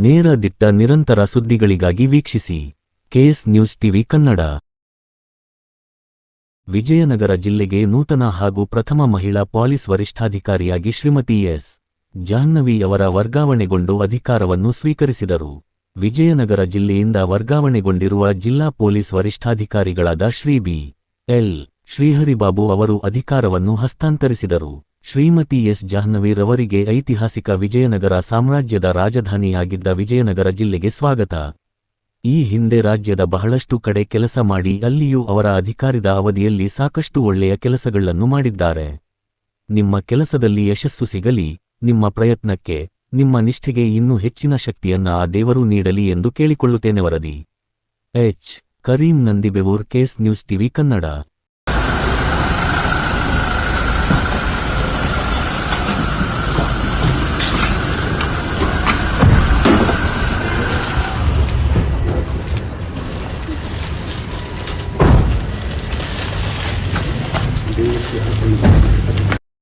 ನೇರ ದಿಟ್ಟ ನಿರಂತರ ಸುದ್ದಿಗಳಿಗಾಗಿ ವೀಕ್ಷಿಸಿ KS news TV Kannada. Vijayanagara ಜಿಲ್ಲೆಗೆ ನೂತನ ಹಾಗೂ ಪ್ರಥಮ ಮಹಿಳಾ ಪೊಲೀಸ್ ವರಿಷ್ಠಾಧಿಕಾರಿಯಾಗಿ ಶ್ರೀಮತಿ ಎಸ್. ಜಾಹ್ನವಿ ಅವರ ವರ್ಗಾವಣೆಗೊಂಡು ಅಧಿಕಾರವನ್ನು ಸ್ವೀಕರಿಸಿದರು. ವಿಜಯನಗರ ಜಿಲ್ಲೆಯಿಂದ ವರ್ಗಾವಣೆಗೊಂಡಿರುವ ಜಿಲ್ಲಾ ಪೊಲೀಸ್ ವರಿಷ್ಠಾಧಿಕಾರಿಗಳಾದ ಶ್ರೀ ಬಿ. ಎಲ್. ಶ್ರೀಹರಿಬಾಬು ಅವರು ಅಧಿಕಾರವನ್ನು ಹಸ್ತಾಂತರಿಸಿದರು. ಶ್ರೀಮತಿ ಎಸ್. ಜಾಹ್ನವಿ ರವರಿಗೆ ಐತಿಹಾಸಿಕ ವಿಜಯನಗರ ಸಾಮ್ರಾಜ್ಯದ ರಾಜಧಾನಿಯಾಗಿದ್ದ ವಿಜಯನಗರ ಜಿಲ್ಲೆಗೆ ಸ್ವಾಗತ. ಈ ಹಿಂದೆ ರಾಜ್ಯದ ಬಹಳಷ್ಟು ಕಡೆ ಕೆಲಸ ಮಾಡಿ ಅಲ್ಲಿಯೂ ಅವರ ಅಧಿಕಾರದ ಅವಧಿಯಲ್ಲಿ ಸಾಕಷ್ಟು ಒಳ್ಳೆಯ ಕೆಲಸಗಳನ್ನು ಮಾಡಿದ್ದಾರೆ. ನಿಮ್ಮ ಕೆಲಸದಲ್ಲಿ ಯಶಸ್ಸು ಸಿಗಲಿ. ನಿಮ್ಮ ಪ್ರಯತ್ನಕ್ಕೆ, ನಿಮ್ಮ ನಿಷ್ಠೆಗೆ ಇನ್ನೂ ಹೆಚ್ಚಿನ ಶಕ್ತಿಯನ್ನ ಆ ದೇವರು ನೀಡಲಿ ಎಂದು ಕೇಳಿಕೊಳ್ಳುತ್ತೇನೆ. ವರದಿ H. Karim Nandibevur, KS news TV Kannada. देश